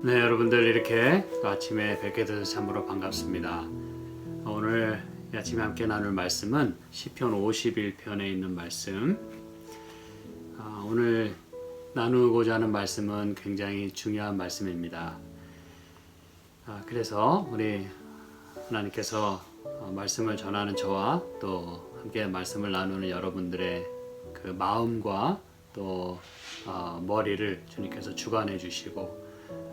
네, 여러분들 이렇게 아침에 뵙게 돼서 참으로 반갑습니다. 오늘 아침에 함께 나눌 말씀은 시편 51편에 있는 말씀. 오늘 나누고자 하는 말씀은 굉장히 중요한 말씀입니다. 그래서 우리 하나님께서 말씀을 전하는 저와 또 함께 말씀을 나누는 여러분들의 그 마음과 또 머리를 주님께서 주관해 주시고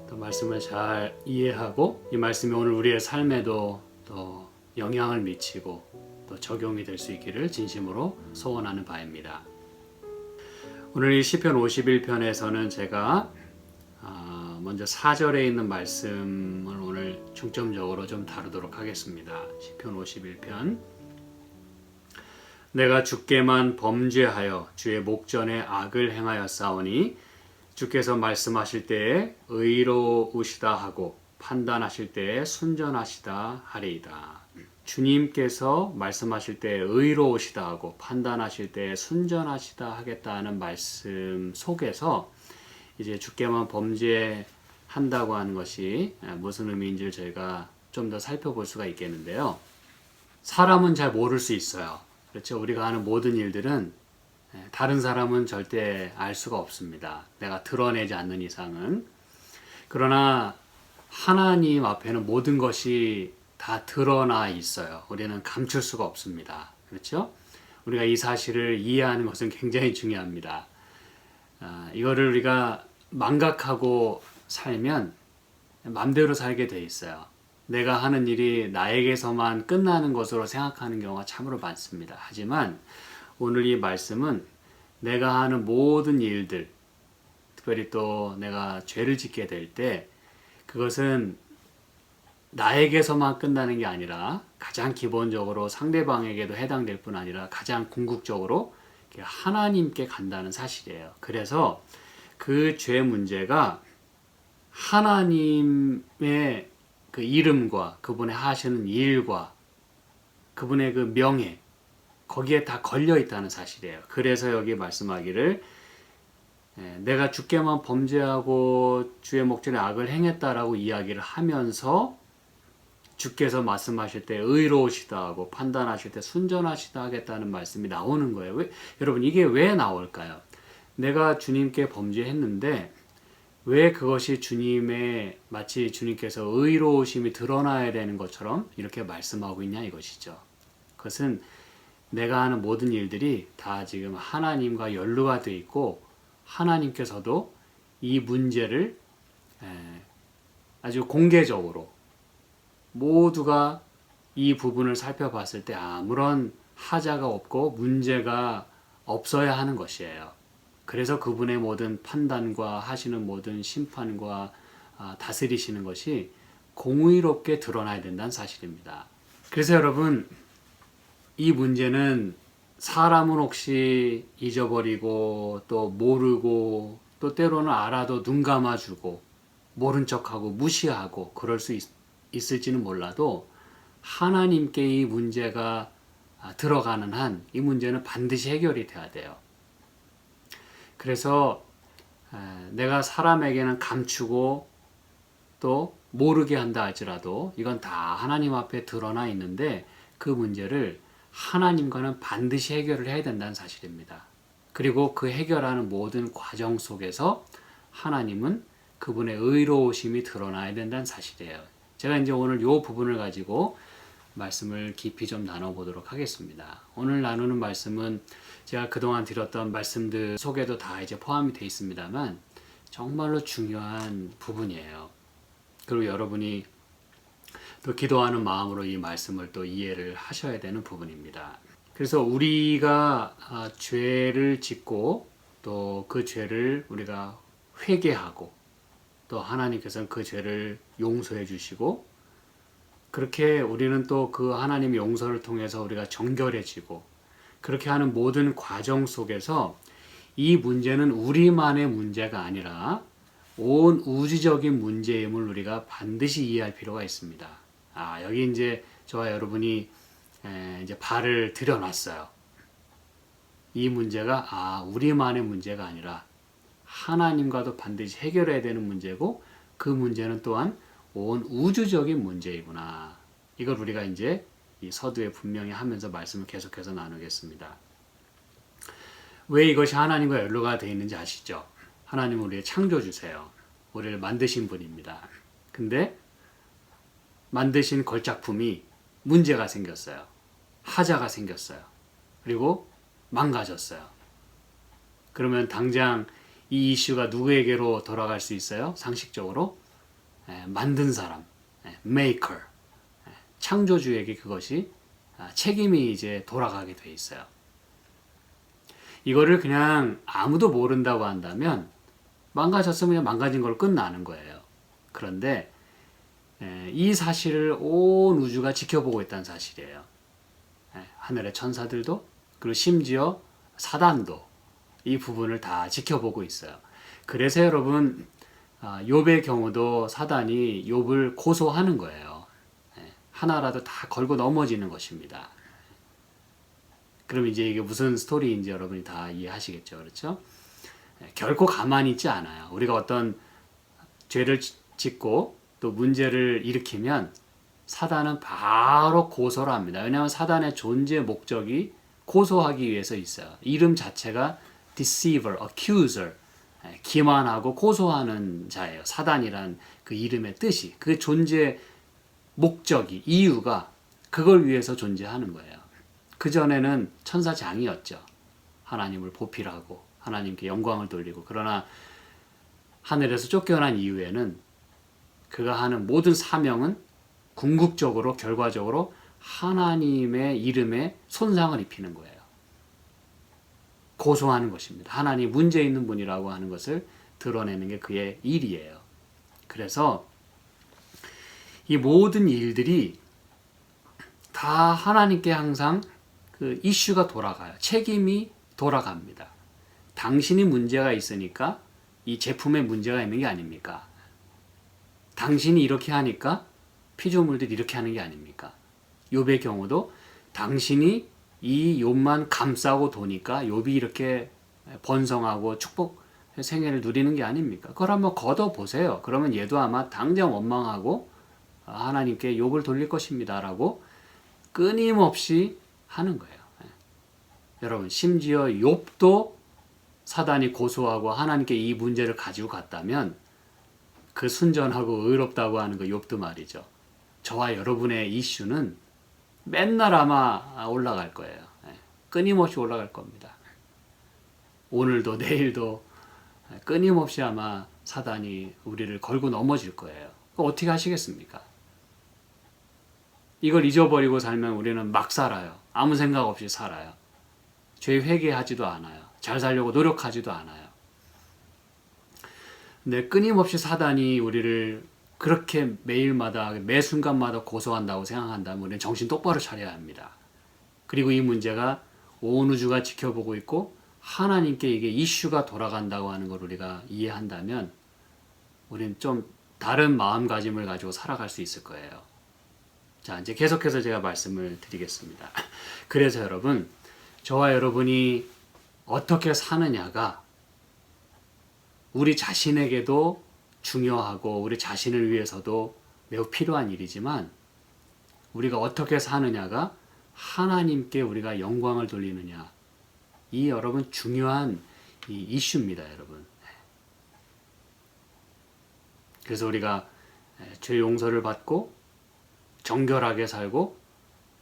또 말씀을 잘 이해하고 이 말씀이 오늘 우리의 삶에도 또 영향을 미치고 또 적용이 될 수 있기를 진심으로 소원하는 바입니다. 오늘 이 시편 51편에서는 제가 먼저 4절에 있는 말씀을 오늘 중점적으로 좀 다루도록 하겠습니다. 시편 51편. 내가 주께만 범죄하여 주의 목전에 악을 행하였사오니 주께서 말씀하실 때에 의로우시다 하고 판단하실 때에 순전하시다 하리이다. 주님께서 말씀하실 때에 의로우시다 하고 판단하실 때에 순전하시다 하겠다는 말씀 속에서 이제 주께만 범죄한다고 하는 것이 무슨 의미인지를 저희가 좀 더 살펴볼 수가 있겠는데요. 사람은 잘 모를 수 있어요. 그렇죠? 우리가 하는 모든 일들은 다른 사람은 절대 알 수가 없습니다. 내가 드러내지 않는 이상은. 그러나 하나님 앞에는 모든 것이 다 드러나 있어요. 우리는 감출 수가 없습니다. 그렇죠? 우리가 이 사실을 이해하는 것은 굉장히 중요합니다. 이거를 우리가 망각하고 살면 맘대로 살게 돼 있어요. 내가 하는 일이 나에게서만 끝나는 것으로 생각하는 경우가 참으로 많습니다. 하지만 오늘 이 말씀은 내가 하는 모든 일들, 특별히 또 내가 죄를 짓게 될 때 그것은 나에게서만 끝나는 게 아니라 가장 기본적으로 상대방에게도 해당될 뿐 아니라 가장 궁극적으로 하나님께 간다는 사실이에요. 그래서 그 죄 문제가 하나님의 그 이름과 그분의 하시는 일과 그분의 그 명예 거기에 다 걸려 있다는 사실이에요. 그래서 여기 말씀하기를 내가 주께만 범죄하고 주의 목전에 악을 행했다라고 이야기를 하면서 주께서 말씀하실 때 의로우시다 하고 판단하실 때 순전하시다 하겠다는 말씀이 나오는 거예요. 여러분 이게 왜 나올까요? 내가 주님께 범죄했는데 왜 그것이 주님의 마치 주님께서 의로우심이 드러나야 되는 것처럼 이렇게 말씀하고 있냐 이것이죠. 그것은 내가 하는 모든 일들이 다 지금 하나님과 연루가 되어 있고 하나님께서도 이 문제를 아주 공개적으로 모두가 이 부분을 살펴봤을 때 아무런 하자가 없고 문제가 없어야 하는 것이에요. 그래서 그분의 모든 판단과 하시는 모든 심판과 다스리시는 것이 공의롭게 드러나야 된다는 사실입니다. 그래서 여러분 이 문제는 사람은 혹시 잊어버리고 또 모르고 또 때로는 알아도 눈 감아주고 모른 척하고 무시하고 그럴 수 있을지는 몰라도 하나님께 이 문제가 들어가는 한 이 문제는 반드시 해결이 돼야 돼요. 그래서 내가 사람에게는 감추고 또 모르게 한다 할지라도 이건 다 하나님 앞에 드러나 있는데 그 문제를 하나님과는 반드시 해결을 해야 된다는 사실입니다. 그리고 그 해결하는 모든 과정 속에서 하나님은 그분의 의로우심이 드러나야 된다는 사실이에요. 제가 이제 오늘 이 부분을 가지고 말씀을 깊이 좀 나눠보도록 하겠습니다. 오늘 나누는 말씀은 제가 그동안 드렸던 말씀들 속에도 다 이제 포함이 되어 있습니다만 정말로 중요한 부분이에요. 그리고 여러분이 또 기도하는 마음으로 이 말씀을 또 이해를 하셔야 되는 부분입니다. 그래서 우리가 죄를 짓고 또 그 죄를 우리가 회개하고 또 하나님께서는 그 죄를 용서해 주시고 그렇게 우리는 또 그 하나님의 용서를 통해서 우리가 정결해지고 그렇게 하는 모든 과정 속에서 이 문제는 우리만의 문제가 아니라 온 우주적인 문제임을 우리가 반드시 이해할 필요가 있습니다. 여기 이제 저와 여러분이 이제 발을 들여놨어요. 이 문제가 우리만의 문제가 아니라 하나님과도 반드시 해결해야 되는 문제고 그 문제는 또한 온 우주적인 문제이구나. 이걸 우리가 이제 이 서두에 분명히 하면서 말씀을 계속해서 나누겠습니다. 왜 이것이 하나님과 연루가 되어 있는지 아시죠? 하나님은 우리의 창조주세요. 우리를 만드신 분입니다. 근데 만드신 걸작품이 문제가 생겼어요. 하자가 생겼어요. 그리고 망가졌어요. 그러면 당장 이 이슈가 누구에게로 돌아갈 수 있어요? 상식적으로 만든 사람, maker, 창조주에게 그것이 책임이 이제 돌아가게 돼 있어요. 이거를 그냥 아무도 모른다고 한다면 망가졌으면 그냥 망가진 걸로 끝나는 거예요. 그런데 이 사실을 온 우주가 지켜보고 있다는 사실이에요. 하늘의 천사들도 그리고 심지어 사단도 이 부분을 다 지켜보고 있어요. 그래서 여러분 욥의 경우도 사단이 욥을 고소하는 거예요. 하나라도 다 걸고 넘어지는 것입니다. 그럼 이제 이게 무슨 스토리인지 여러분이 다 이해하시겠죠, 그렇죠? 결코 가만히 있지 않아요. 우리가 어떤 죄를 짓고 또 문제를 일으키면 사단은 바로 고소를 합니다. 왜냐하면 사단의 존재 목적이 고소하기 위해서 있어요. 이름 자체가 deceiver, accuser, 기만하고 고소하는 자예요. 사단이란 그 이름의 뜻이, 그 존재 목적이, 이유가 그걸 위해서 존재하는 거예요. 그전에는 천사장이었죠. 하나님을 보필하고 하나님께 영광을 돌리고. 그러나 하늘에서 쫓겨난 이후에는 그가 하는 모든 사명은 궁극적으로 결과적으로 하나님의 이름에 손상을 입히는 거예요. 고소하는 것입니다. 하나님 문제 있는 분이라고 하는 것을 드러내는 게 그의 일이에요. 그래서 이 모든 일들이 다 하나님께 항상 그 이슈가 돌아가요. 책임이 돌아갑니다. 당신이 문제가 있으니까 이 제품에 문제가 있는 게 아닙니까? 당신이 이렇게 하니까 피조물들이 이렇게 하는 게 아닙니까? 욥의 경우도 당신이 이 욥만 감싸고 도니까 욥이 이렇게 번성하고 축복 생애를 누리는 게 아닙니까? 그걸 한번 걷어보세요. 그러면 얘도 아마 당장 원망하고 하나님께 욥을 돌릴 것입니다라고 끊임없이 하는 거예요. 여러분, 심지어 욥도 사단이 고소하고 하나님께 이 문제를 가지고 갔다면 그 순전하고 의롭다고 하는 그 욥도 말이죠. 저와 여러분의 이슈는 맨날 아마 올라갈 거예요. 끊임없이 올라갈 겁니다. 오늘도 내일도 끊임없이 아마 사단이 우리를 걸고 넘어질 거예요. 어떻게 하시겠습니까? 이걸 잊어버리고 살면 우리는 막 살아요. 아무 생각 없이 살아요. 죄 회개하지도 않아요. 잘 살려고 노력하지도 않아요. 근데 끊임없이 사단이 우리를 그렇게 매일마다 매 순간마다 고소한다고 생각한다면 우리는 정신 똑바로 차려야 합니다. 그리고 이 문제가 온 우주가 지켜보고 있고 하나님께 이게 이슈가 돌아간다고 하는 걸 우리가 이해한다면 우리는 좀 다른 마음가짐을 가지고 살아갈 수 있을 거예요. 자, 이제 계속해서 제가 말씀을 드리겠습니다. 그래서 여러분, 저와 여러분이 어떻게 사느냐가 우리 자신에게도 중요하고 우리 자신을 위해서도 매우 필요한 일이지만 우리가 어떻게 사느냐가 하나님께 우리가 영광을 돌리느냐, 이 여러분 중요한 이 이슈입니다, 여러분. 그래서 우리가 죄 용서를 받고 정결하게 살고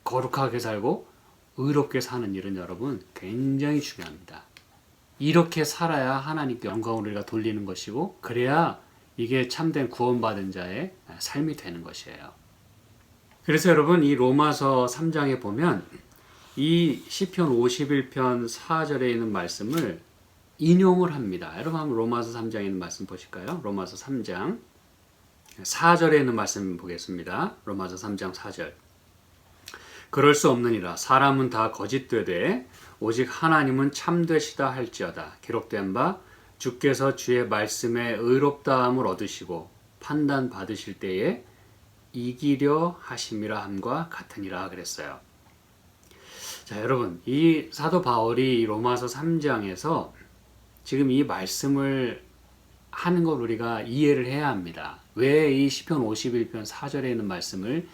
거룩하게 살고 의롭게 사는 일은 여러분 굉장히 중요합니다. 이렇게 살아야 하나님께 영광을 우리가 돌리는 것이고 그래야 이게 참된 구원받은 자의 삶이 되는 것이에요. 그래서 여러분 이 로마서 3장에 보면 이 시편 51편 4절에 있는 말씀을 인용을 합니다. 여러분 한번 로마서 3장에 있는 말씀 보실까요? 로마서 3장 4절에 있는 말씀 보겠습니다. 로마서 3장 4절. 그럴 수 없느니라 사람은 다 거짓되되 오직 하나님은 참되시다 할지어다. 기록된 바 주께서 주의 말씀에 의롭다함을 얻으시고 판단 받으실 때에 이기려 하심이라 함과 같으니라 그랬어요. 자, 여러분 이 사도 바울이 로마서 3장에서 지금 이 말씀을 하는 걸 우리가 이해를 해야 합니다. 왜 이 시편 51편 4절에 있는 말씀을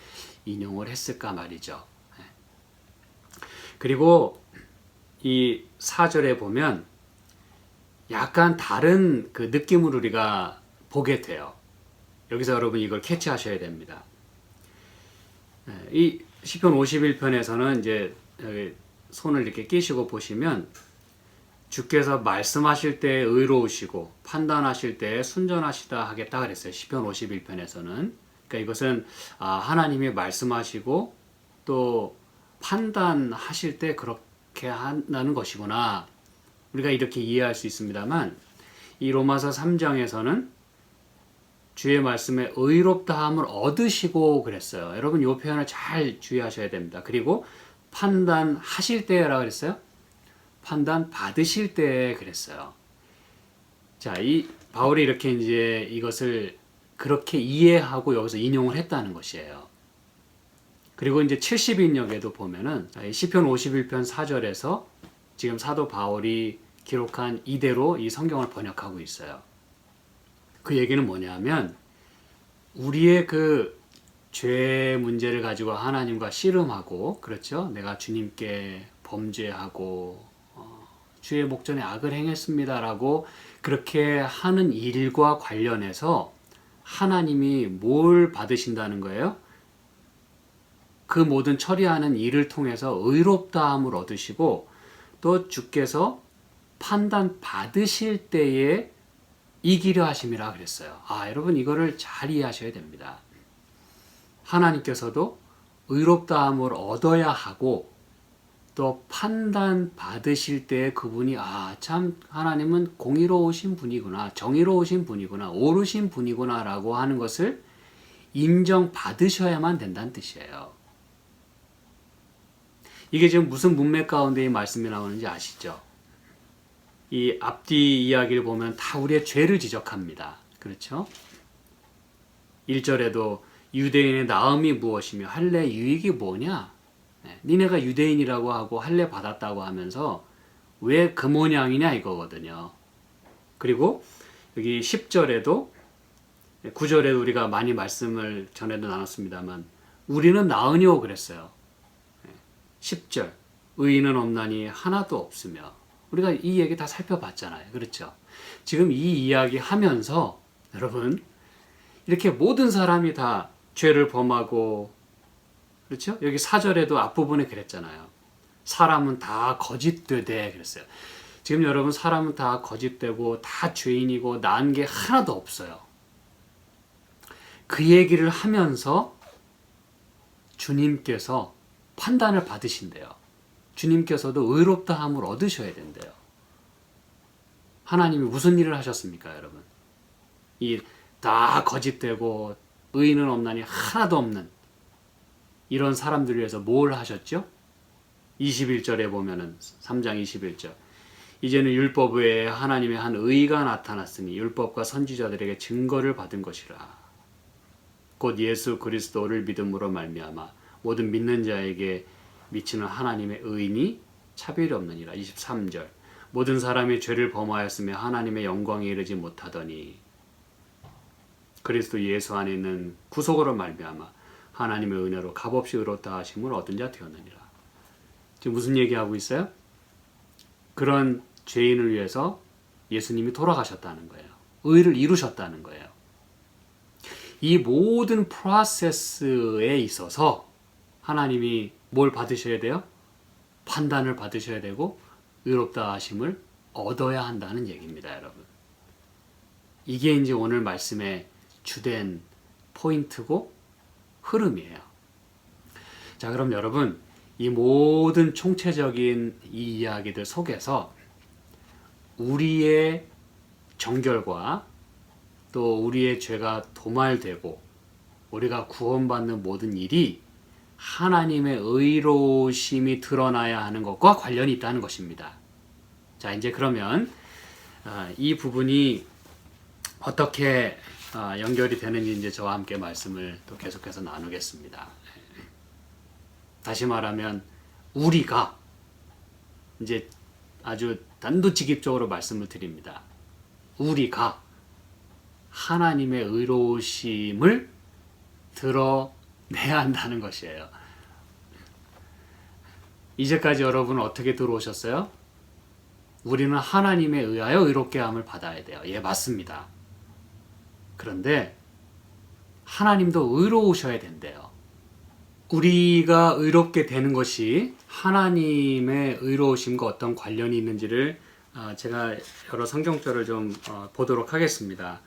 인용을 했을까 말이죠. 그리고 이 4절에 보면 약간 다른 그 느낌을 우리가 보게 돼요. 여기서 여러분 이걸 캐치하셔야 됩니다. 이 시편 51편에서는 이제 손을 이렇게 끼시고 보시면 주께서 말씀하실 때 의로우시고 판단하실 때 순전하시다 하겠다 그랬어요. 시편 51편에서는. 그러니까 이것은 하나님이 말씀하시고 또 판단하실 때 그렇게 한다는 것이구나. 우리가 이렇게 이해할 수 있습니다만 이 로마서 3장에서는 주의 말씀에 의롭다함을 얻으시고 그랬어요. 여러분 이 표현을 잘 주의하셔야 됩니다. 그리고 판단하실 때라고 그랬어요. 판단 받으실 때 그랬어요. 자, 이 바울이 이렇게 이제 이것을 그렇게 이해하고 여기서 인용을 했다는 것이에요. 그리고 이제 70인역에도 보면은 시편 51편 4절에서 지금 사도 바울이 기록한 이대로 이 성경을 번역하고 있어요. 그 얘기는 뭐냐면 우리의 그 죄 문제를 가지고 하나님과 씨름하고 그렇죠? 내가 주님께 범죄하고 주의 목전에 악을 행했습니다라고 그렇게 하는 일과 관련해서 하나님이 뭘 받으신다는 거예요? 그 모든 처리하는 일을 통해서 의롭다함을 얻으시고 또 주께서 판단 받으실 때에 이기려 하심이라 그랬어요. 여러분 이거를 잘 이해하셔야 됩니다. 하나님께서도 의롭다함을 얻어야 하고 또 판단 받으실 때 그분이 참 하나님은 공의로우신 분이구나, 정의로우신 분이구나, 옳으신 분이구나 라고 하는 것을 인정받으셔야만 된다는 뜻이에요. 이게 지금 무슨 문맥 가운데 이 말씀이 나오는지 아시죠? 이 앞뒤 이야기를 보면 다 우리의 죄를 지적합니다. 그렇죠? 1절에도 유대인의 나음이 무엇이며 할례 유익이 뭐냐? 니네가 유대인이라고 하고 할례 받았다고 하면서 왜 그 모양이냐 이거거든요. 그리고 여기 10절에도 9절에도 우리가 많이 말씀을 전에도 나눴습니다만 우리는 나으뇨 그랬어요. 10절 의인은 없나니 하나도 없으며 우리가 이 얘기 다 살펴봤잖아요. 그렇죠? 지금 이 이야기 하면서 여러분 이렇게 모든 사람이 다 죄를 범하고 그렇죠? 여기 4절에도 앞부분에 그랬잖아요. 사람은 다 거짓되되 그랬어요. 지금 여러분 사람은 다 거짓되고 다 죄인이고 나은 게 하나도 없어요. 그 얘기를 하면서 주님께서 판단을 받으신대요. 주님께서도 의롭다함을 얻으셔야 된대요. 하나님이 무슨 일을 하셨습니까, 여러분? 이 다 거짓되고 의인은 없나니 하나도 없는 이런 사람들을 위해서 뭘 하셨죠? 21절에 보면은 3장 21절 이제는 율법 외에 하나님의 한 의가 나타났으니 율법과 선지자들에게 증거를 받은 것이라. 곧 예수 그리스도를 믿음으로 말미암아 모든 믿는 자에게 미치는 하나님의 의인이 차별이 없느니라. 23절 모든 사람이 죄를 범하였으며 하나님의 영광에 이르지 못하더니 그리스도 예수 안에 있는 구속으로 말미암아 하나님의 은혜로 값없이 의롭다 하심을 얻은 자 되었느니라. 지금 무슨 얘기하고 있어요? 그런 죄인을 위해서 예수님이 돌아가셨다는 거예요. 의를 이루셨다는 거예요. 이 모든 프로세스에 있어서 하나님이 뭘 받으셔야 돼요? 판단을 받으셔야 되고 의롭다 하심을 얻어야 한다는 얘기입니다, 여러분. 이게 이제 오늘 말씀의 주된 포인트고 흐름이에요. 자, 그럼 여러분 이 모든 총체적인 이 이야기들 속에서 우리의 정결과 또 우리의 죄가 도말되고 우리가 구원받는 모든 일이 하나님의 의로우심이 드러나야 하는 것과 관련이 있다는 것입니다. 자, 이제 그러면 이 부분이 어떻게 연결이 되는지 이제 저와 함께 말씀을 또 계속해서 나누겠습니다. 다시 말하면 우리가 이제 아주 단도직입적으로 말씀을 드립니다. 우리가 하나님의 의로우심을 드러내야 한다는 것이에요. 이제까지 여러분은 어떻게 들어오셨어요? 우리는 하나님에 의하여 의롭게 함을 받아야 돼요. 예, 맞습니다. 그런데 하나님도 의로우셔야 된대요. 우리가 의롭게 되는 것이 하나님의 의로우심과 어떤 관련이 있는지를 제가 여러 성경절을 좀 보도록 하겠습니다.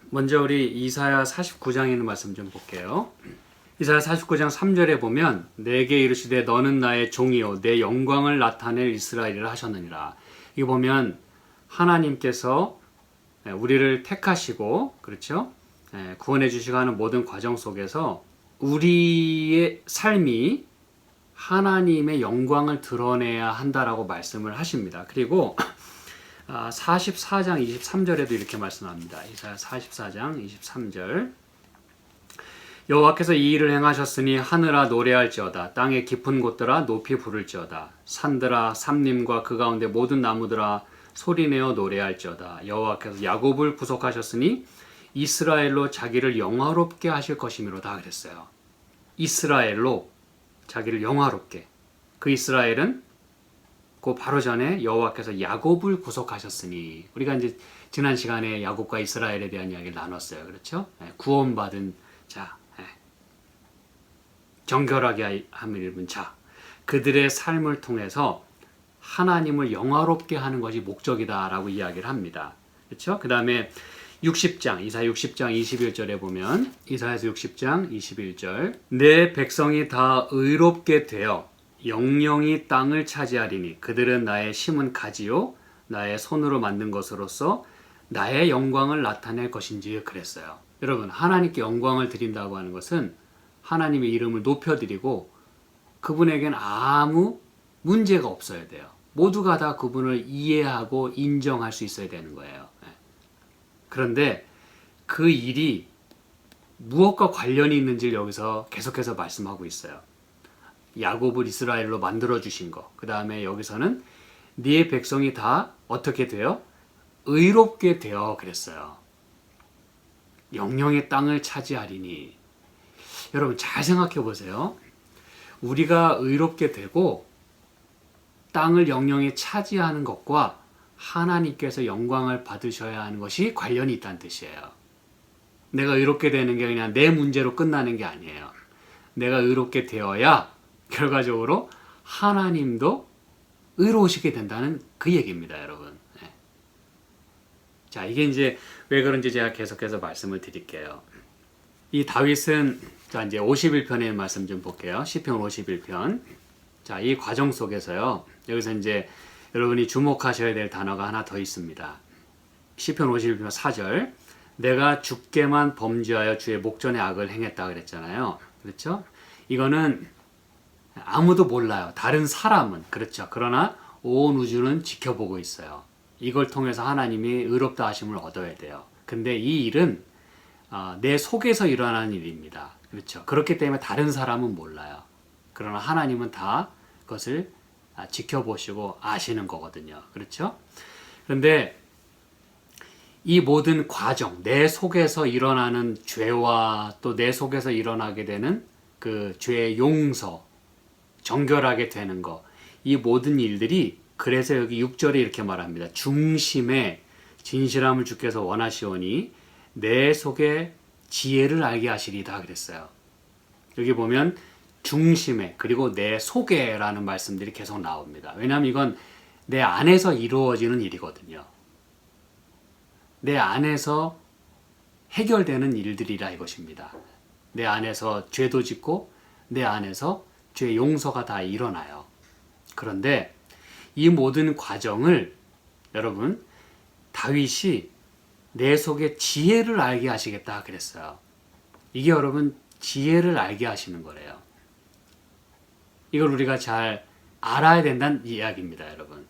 먼저 우리 이사야 49장에 있는 말씀 좀 볼게요. 이사야 49장 3절에 보면 내게 이르시되 너는 나의 종이요 내 영광을 나타낼 이스라엘이라 하셨느니라. 이거 보면 하나님께서 우리를 택하시고 그렇죠? 구원해 주시고 하는 모든 과정 속에서 우리의 삶이 하나님의 영광을 드러내야 한다라고 말씀을 하십니다. 그리고 44장 23절에도 이렇게 말씀합니다. 이사야 44장 23절 여호와께서 이 일을 행하셨으니 하늘아 노래할지어다 땅의 깊은 곳들아 높이 부를지어다 산들아 삼림과 그 가운데 모든 나무들아 소리내어 노래할지어다 여호와께서 야곱을 구속하셨으니 이스라엘로 자기를 영화롭게 하실 것이미로다 그랬어요. 이스라엘로 자기를 영화롭게. 그 이스라엘은 그 바로 전에 여호와께서 야곱을 구속하셨으니 우리가 이제 지난 시간에 야곱과 이스라엘에 대한 이야기를 나눴어요. 그렇죠? 구원받은 자, 정결하게 함을 입은 자, 그들의 삶을 통해서 하나님을 영화롭게 하는 것이 목적이다라고 이야기를 합니다. 그렇죠? 그 다음에 60장, 이사야 60장 21절에 보면 이사야서 60장 21절 내 백성이 다 의롭게 되어 영영이 땅을 차지하리니 그들은 나의 심은 가지요 나의 손으로 만든 것으로서 나의 영광을 나타낼 것인지 그랬어요. 여러분 하나님께 영광을 드린다고 하는 것은 하나님의 이름을 높여드리고 그분에겐 아무 문제가 없어야 돼요. 모두가 다 그분을 이해하고 인정할 수 있어야 되는 거예요. 그런데 그 일이 무엇과 관련이 있는지를 여기서 계속해서 말씀하고 있어요. 야곱을 이스라엘로 만들어 주신 거. 그 다음에 여기서는 네 백성이 다 어떻게 돼요? 의롭게 되어 그랬어요. 영영의 땅을 차지하리니. 여러분 잘 생각해 보세요. 우리가 의롭게 되고 땅을 영영히 차지하는 것과 하나님께서 영광을 받으셔야 하는 것이 관련이 있다는 뜻이에요. 내가 의롭게 되는 게 그냥 내 문제로 끝나는 게 아니에요. 내가 의롭게 되어야 결과적으로 하나님도 의로우시게 된다는 그 얘기입니다, 여러분. 자, 이게 이제 왜 그런지 제가 계속해서 말씀을 드릴게요. 이 다윗은 자, 이제 51편의 말씀 좀 볼게요. 시편 51편. 자, 이 과정 속에서요. 여기서 이제 여러분이 주목하셔야 될 단어가 하나 더 있습니다. 시편 51편 4절. 내가 주께만 범죄하여 주의 목전에 악을 행했다 그랬잖아요. 그렇죠? 이거는 아무도 몰라요. 다른 사람은. 그렇죠. 그러나 온 우주는 지켜보고 있어요. 이걸 통해서 하나님이 의롭다 하심을 얻어야 돼요. 근데 이 일은 내 속에서 일어나는 일입니다. 그렇죠. 그렇기 때문에 다른 사람은 몰라요. 그러나 하나님은 다 그것을 지켜보시고 아시는 거거든요. 그렇죠? 그런데 이 모든 과정, 내 속에서 일어나는 죄와 또 내 속에서 일어나게 되는 그 죄의 용서, 정결하게 되는 거, 이 모든 일들이 그래서 여기 6절에 이렇게 말합니다. 중심에 진실함을 주께서 원하시오니 내 속에 지혜를 알게 하시리다 그랬어요. 여기 보면 중심에 그리고 내 속에라는 말씀들이 계속 나옵니다. 왜냐하면 이건 내 안에서 이루어지는 일이거든요. 내 안에서 해결되는 일들이라 이것입니다. 내 안에서 죄도 짓고 내 안에서 죄 용서가 다 일어나요. 그런데 이 모든 과정을 여러분 다윗이 내 속에 지혜를 알게 하시겠다 그랬어요. 이게 여러분 지혜를 알게 하시는 거래요. 이걸 우리가 잘 알아야 된다는 이야기입니다, 여러분.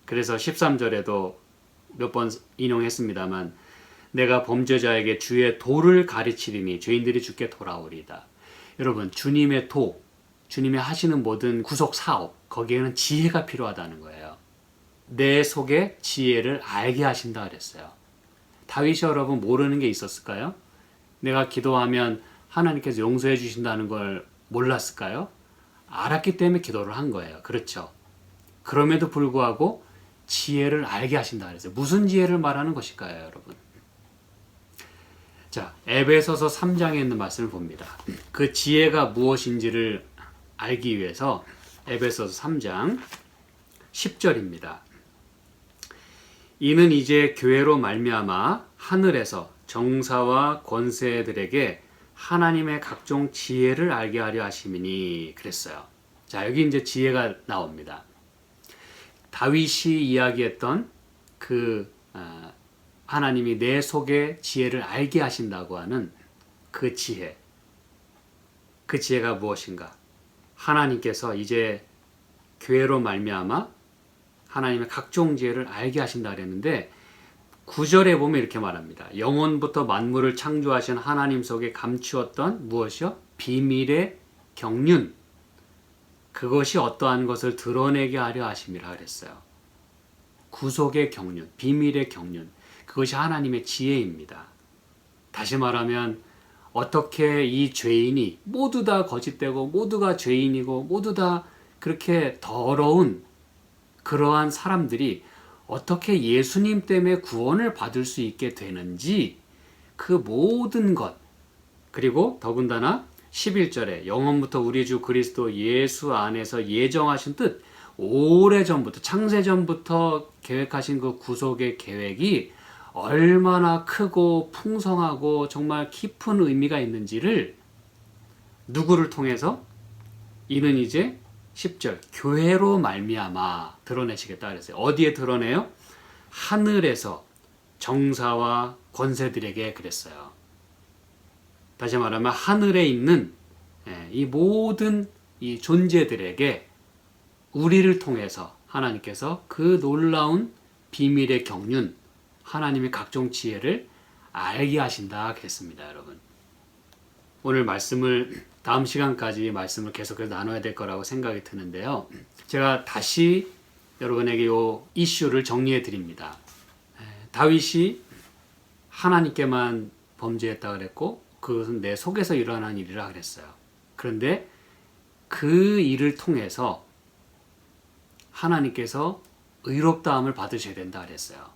그래서 13절에도 몇 번 인용했습니다만 내가 범죄자에게 주의 도를 가르치리니 죄인들이 주께 돌아오리이다. 여러분 주님의 도, 주님이 하시는 모든 구속 사업 거기에는 지혜가 필요하다는 거예요. 내 속에 지혜를 알게 하신다 그랬어요. 다윗이 여러분 모르는 게 있었을까요? 내가 기도하면 하나님께서 용서해 주신다는 걸 몰랐을까요? 알았기 때문에 기도를 한 거예요. 그렇죠? 그럼에도 불구하고 지혜를 알게 하신다 그랬어요. 무슨 지혜를 말하는 것일까요, 여러분? 자, 에베소서 3장에 있는 말씀을 봅니다. 그 지혜가 무엇인지를 알기 위해서 에베소서 3장 10절입니다. 이는 이제 교회로 말미암아 하늘에서 정사와 권세들에게 하나님의 각종 지혜를 알게 하려 하심이니 그랬어요. 자, 여기 이제 지혜가 나옵니다. 다윗이 이야기했던 그 하나님이 내 속에 지혜를 알게 하신다고 하는 그 지혜. 그 지혜가 무엇인가? 하나님께서 이제 교회로 말미암아 하나님의 각종 지혜를 알게 하신다 그랬는데 9절에 보면 이렇게 말합니다. 영원부터 만물을 창조하신 하나님 속에 감추었던 무엇이요? 비밀의 경륜. 그것이 어떠한 것을 드러내게 하려 하심이라 그랬어요. 구속의 경륜, 비밀의 경륜. 그것이 하나님의 지혜입니다. 다시 말하면 어떻게 이 죄인이 모두 다 거짓되고 모두가 죄인이고 모두 다 그렇게 더러운 그러한 사람들이 어떻게 예수님 때문에 구원을 받을 수 있게 되는지 그 모든 것 그리고 더군다나 11절에 영원부터 우리 주 그리스도 예수 안에서 예정하신 뜻 오래전부터 창세전부터 계획하신 그 구속의 계획이 얼마나 크고 풍성하고 정말 깊은 의미가 있는지를 누구를 통해서? 이는 이제 10절 교회로 말미암아 드러내시겠다 그랬어요. 어디에 드러내요? 하늘에서 정사와 권세들에게 그랬어요. 다시 말하면 하늘에 있는 이 모든 이 존재들에게 우리를 통해서 하나님께서 그 놀라운 비밀의 경륜 하나님의 각종 지혜를 알게 하신다 그랬습니다. 여러분 오늘 말씀을 다음 시간까지 말씀을 계속해서 나눠야 될 거라고 생각이 드는데요. 제가 다시 여러분에게 이 이슈를 정리해 드립니다. 다윗이 하나님께만 범죄했다 그랬고 그것은 내 속에서 일어난 일이라 그랬어요. 그런데 그 일을 통해서 하나님께서 의롭다함을 받으셔야 된다 그랬어요.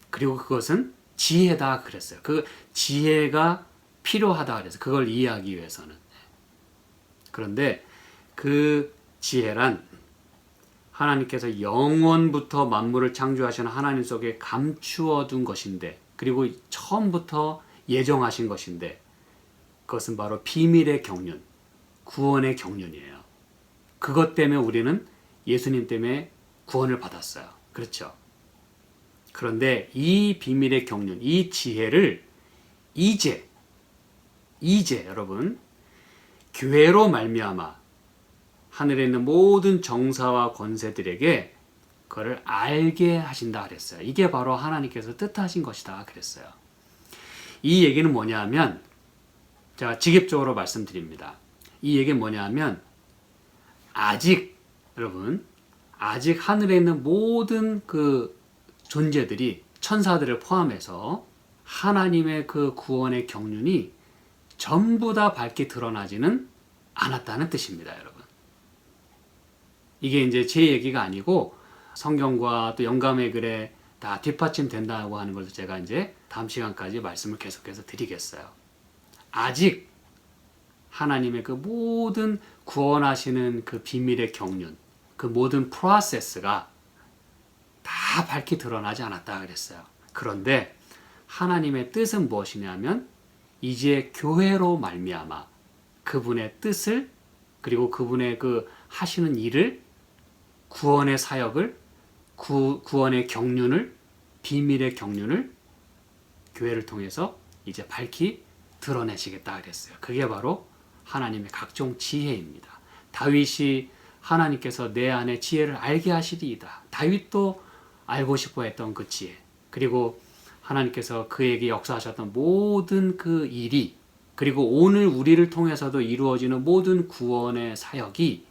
그리고 그것은 지혜다 그랬어요. 그 지혜가 필요하다 그래서 그걸 이해하기 위해서는. 그런데 그 지혜란 하나님께서 영원부터 만물을 창조하신 하나님 속에 감추어 둔 것인데 그리고 처음부터 예정하신 것인데 그것은 바로 비밀의 경륜, 구원의 경륜이에요. 그것 때문에 우리는 예수님 때문에 구원을 받았어요. 그렇죠? 그런데 이 비밀의 경륜, 이 지혜를 이제 여러분 교회로 말미암아 하늘에 있는 모든 정사와 권세들에게 그걸 알게 하신다 그랬어요. 이게 바로 하나님께서 뜻하신 것이다 그랬어요. 이 얘기는 뭐냐 하면 제가 직접적으로 말씀드립니다. 이 얘기는 뭐냐 하면 여러분 아직 하늘에 있는 모든 그 존재들이 천사들을 포함해서 하나님의 그 구원의 경륜이 전부 다 밝게 드러나지는 않았다는 뜻입니다, 여러분. 이게 이제 제 얘기가 아니고 성경과 또 영감의 글에 다 뒷받침된다고 하는 것을 제가 이제 다음 시간까지 말씀을 계속해서 드리겠어요. 아직 하나님의 그 모든 구원하시는 그 비밀의 경륜, 그 모든 프로세스가 다 밝게 드러나지 않았다 그랬어요. 그런데 하나님의 뜻은 무엇이냐면 이제 교회로 말미암아 그분의 뜻을 그리고 그분의 그 하시는 일을 구원의 사역을 구원의 경륜을 비밀의 경륜을 교회를 통해서 이제 밝히 드러내시겠다 그랬어요. 그게 바로 하나님의 각종 지혜입니다. 다윗이 하나님께서 내 안에 지혜를 알게 하시리이다. 다윗도 알고 싶어 했던 그 지혜 그리고 하나님께서 그에게 역사하셨던 모든 그 일이 그리고 오늘 우리를 통해서도 이루어지는 모든 구원의 사역이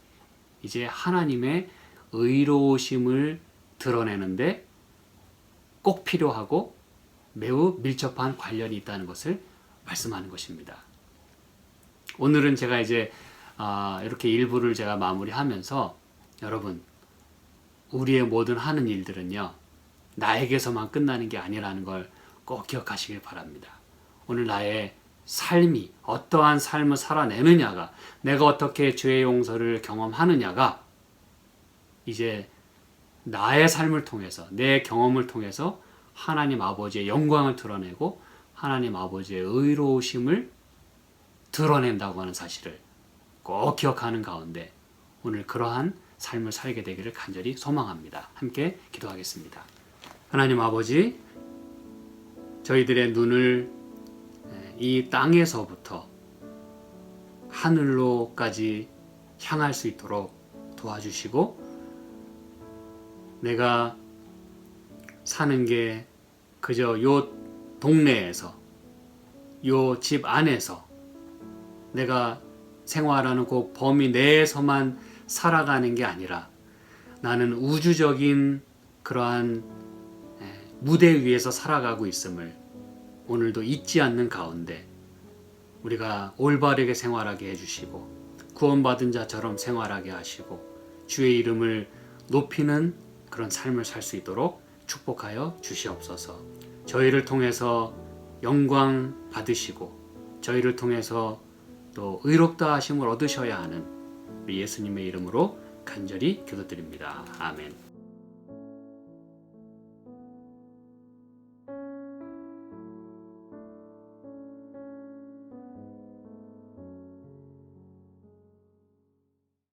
이제 하나님의 의로우심을 드러내는데 꼭 필요하고 매우 밀접한 관련이 있다는 것을 말씀하는 것입니다. 오늘은 제가 이제 이렇게 일부를 제가 마무리하면서 여러분, 우리의 모든 하는 일들은요, 나에게서만 끝나는 게 아니라는 걸 꼭 기억하시길 바랍니다. 오늘 나의 삶이 어떠한 삶을 살아내느냐가, 내가 어떻게 죄의 용서를 경험하느냐가 이제 나의 삶을 통해서, 내 경험을 통해서 하나님 아버지의 영광을 드러내고 하나님 아버지의 의로우심을 드러낸다고 하는 사실을 꼭 기억하는 가운데 오늘 그러한 삶을 살게 되기를 간절히 소망합니다. 함께 기도하겠습니다. 하나님 아버지, 저희들의 눈을 이 땅에서부터 하늘로까지 향할 수 있도록 도와주시고, 내가 사는 게 그저 요 동네에서, 요 집 안에서 내가 생활하는 그 범위 내에서만 살아가는 게 아니라 나는 우주적인 그러한 무대 위에서 살아가고 있음을 오늘도 잊지 않는 가운데 우리가 올바르게 생활하게 해주시고 구원받은 자처럼 생활하게 하시고 주의 이름을 높이는 그런 삶을 살 수 있도록 축복하여 주시옵소서. 저희를 통해서 영광 받으시고 저희를 통해서 또 의롭다 하심을 얻으셔야 하는 우리 예수님의 이름으로 간절히 기도드립니다. 아멘.